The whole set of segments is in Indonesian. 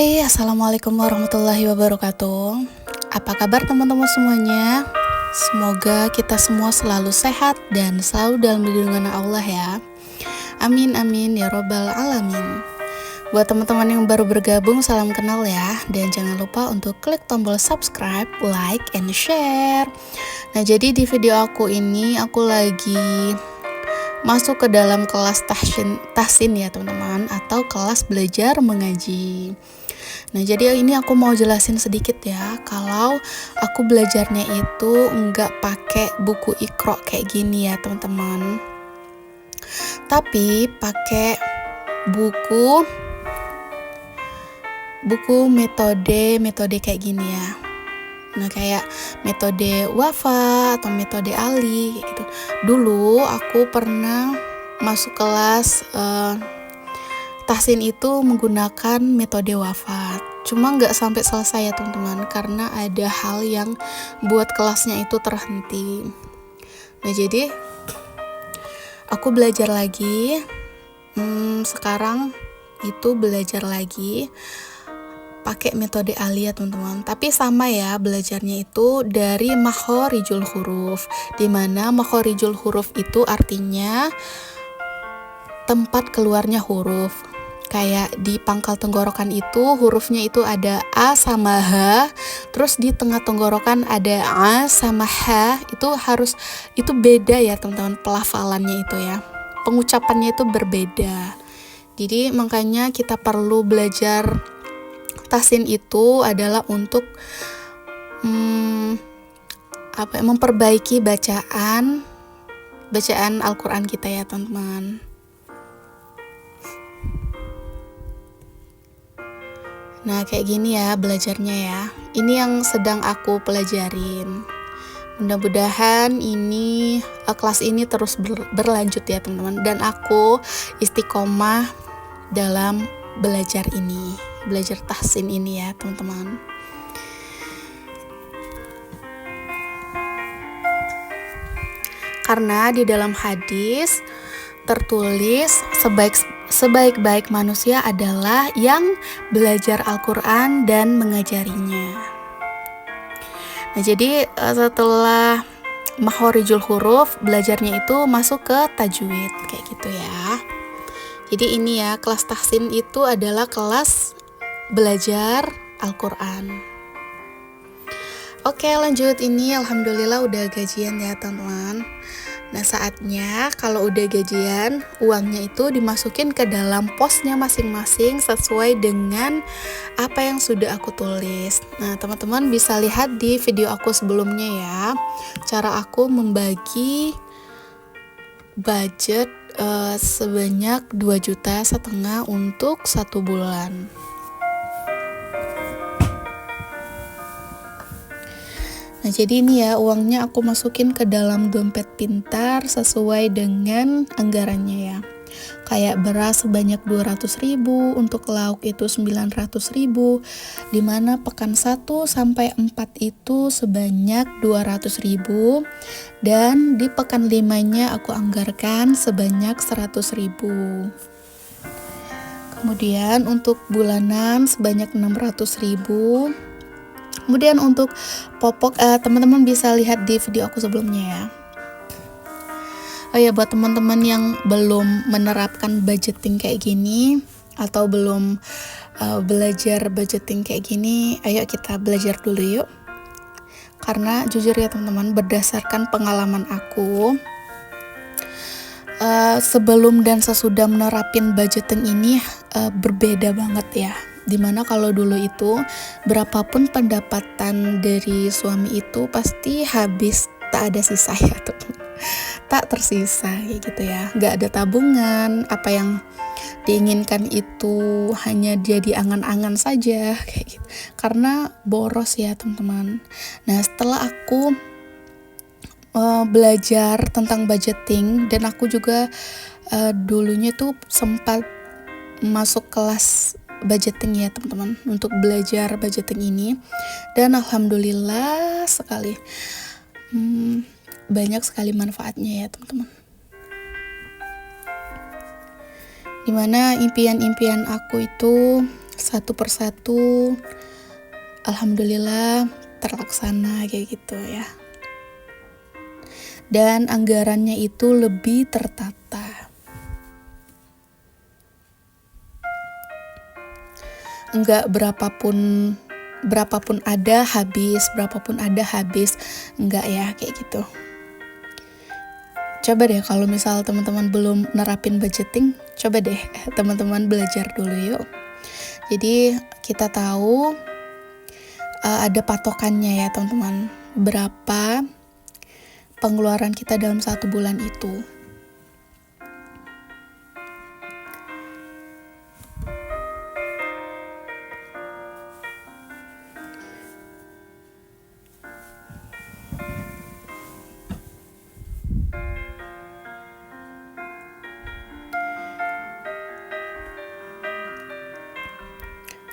Hai, Assalamualaikum warahmatullahi wabarakatuh. Apa kabar teman-teman semuanya? Semoga kita semua selalu sehat dan selalu dalam lindungan Allah ya. Amin amin ya robbal alamin. Buat teman-teman yang baru bergabung, salam kenal ya. Dan jangan lupa untuk klik tombol subscribe, like, and share. Nah, jadi di video aku ini aku lagi masuk ke dalam kelas tahsin ya teman-teman, atau kelas belajar mengaji. Nah, jadi ini aku mau jelasin sedikit ya, kalau aku belajarnya itu nggak pakai buku Iqra kayak gini ya teman-teman, tapi pakai buku metode kayak gini ya. Nah, kayak metode Wafa atau metode Ali gitu. Dulu aku pernah masuk kelas tahsin itu menggunakan metode Wafa. Cuma nggak sampai selesai ya teman-teman, karena ada hal yang buat kelasnya itu terhenti. Nah, jadi aku belajar lagi. Sekarang itu belajar lagi pakai metode aliyah teman-teman, tapi sama ya, belajarnya itu dari makhorijul huruf, dimana makhorijul huruf itu artinya tempat keluarnya huruf. Kayak di pangkal tenggorokan itu hurufnya itu ada A sama H, terus di tengah tenggorokan ada A sama H, itu beda ya teman-teman, pelafalannya itu ya, pengucapannya itu berbeda. Jadi makanya kita perlu belajar tahsin itu adalah untuk memperbaiki bacaan Al-Quran kita ya teman-teman. Nah, kayak gini ya belajarnya ya. Ini yang sedang aku pelajarin. Mudah-mudahan ini kelas ini terus berlanjut ya teman-teman, dan aku istiqomah dalam belajar tahsin ini ya teman-teman. Karena di dalam hadis tertulis sebaik-baik manusia adalah yang belajar Al-Quran dan mengajarinya. Nah, jadi setelah makhorijul huruf, belajarnya itu masuk ke tajwid kayak gitu ya. Jadi ini ya, kelas tahsin itu adalah kelas belajar Al-Quran. Oke, lanjut. Ini alhamdulillah udah gajian ya teman-teman. Nah, saatnya kalau udah gajian, uangnya itu dimasukin ke dalam posnya masing-masing sesuai dengan apa yang sudah aku tulis. Nah, teman-teman bisa lihat di video aku sebelumnya ya, cara aku membagi budget sebanyak 2,5 juta untuk 1 bulan. Nah, jadi ini ya, uangnya aku masukin ke dalam dompet pintar sesuai dengan anggarannya ya. Kayak beras sebanyak 200.000, untuk lauk itu 900.000, dimana pekan 1 sampai 4 itu sebanyak 200.000, dan di pekan 5-nya aku anggarkan sebanyak 100.000. Kemudian untuk bulanan sebanyak 600.000. Kemudian untuk popok, teman-teman bisa lihat di video aku sebelumnya ya. Oh ya, buat teman-teman yang belum menerapkan budgeting kayak gini atau belum belajar budgeting kayak gini, ayo kita belajar dulu yuk. Karena jujur ya teman-teman, berdasarkan pengalaman aku, sebelum dan sesudah menerapin budgeting ini berbeda banget ya. Dimana kalau dulu itu berapapun pendapatan dari suami itu pasti habis, tak ada sisa ya teman-teman. Tak tersisa kayak gitu ya, nggak ada tabungan, apa yang diinginkan itu hanya jadi angan-angan saja kayak gitu, karena boros ya teman-teman. Nah, setelah aku belajar tentang budgeting, dan aku juga dulunya tuh sempat masuk kelas budgeting ya teman-teman, untuk belajar budgeting ini, dan alhamdulillah sekali banyak sekali manfaatnya ya teman-teman. Dimana impian-impian aku itu satu persatu alhamdulillah terlaksana kayak gitu ya. Dan anggarannya itu lebih tertata. Enggak berapapun ada habis, enggak ya kayak gitu. Coba deh kalau misal teman-teman belum nerapin budgeting, coba deh teman-teman belajar dulu yuk. Jadi kita tahu ada patokannya ya teman-teman, berapa pengeluaran kita dalam 1 bulan itu.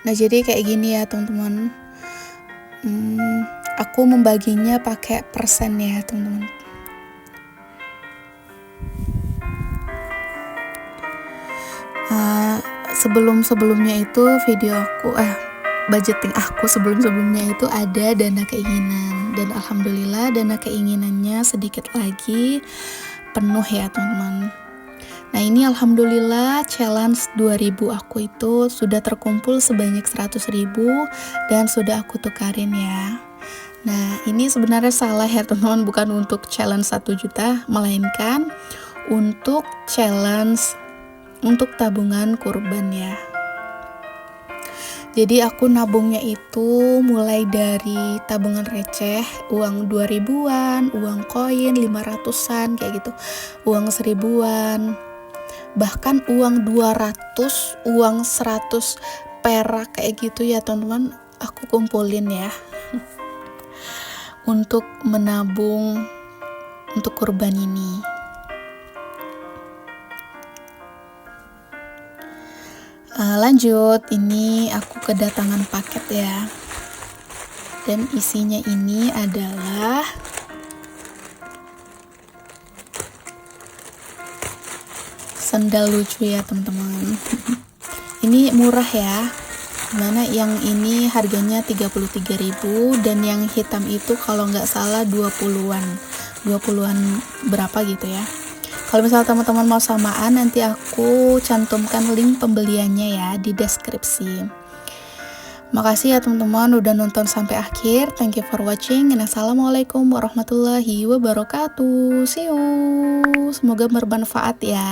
Nah jadi kayak gini ya teman-teman, aku membaginya pakai persen ya teman-teman. Sebelumnya itu budgeting aku sebelumnya itu ada dana keinginan, dan alhamdulillah dana keinginannya sedikit lagi penuh ya teman-teman. Nah ini alhamdulillah challenge 2000 aku itu sudah terkumpul sebanyak 100.000 dan sudah aku tukarin ya. Nah ini sebenarnya salah ya teman-teman, bukan untuk challenge 1 juta, melainkan untuk challenge untuk tabungan kurban ya. Jadi aku nabungnya itu mulai dari tabungan receh, uang 2000-an, uang koin 500-an kayak gitu, uang 1000-an, bahkan uang 200, uang 100 perak kayak gitu ya teman-teman, aku kumpulin ya untuk menabung untuk kurban ini. Lanjut, ini aku kedatangan paket ya, dan isinya ini adalah sendal lucu ya teman-teman. Ini murah ya, mana yang ini harganya 33.000 dan yang hitam itu kalau nggak salah 20-an berapa gitu ya. Kalau misalnya teman-teman mau samaan, nanti aku cantumkan link pembeliannya ya di deskripsi. Makasih ya teman-teman udah nonton sampai akhir. Thank you for watching. And assalamualaikum warahmatullahi wabarakatuh. See you. Semoga bermanfaat ya.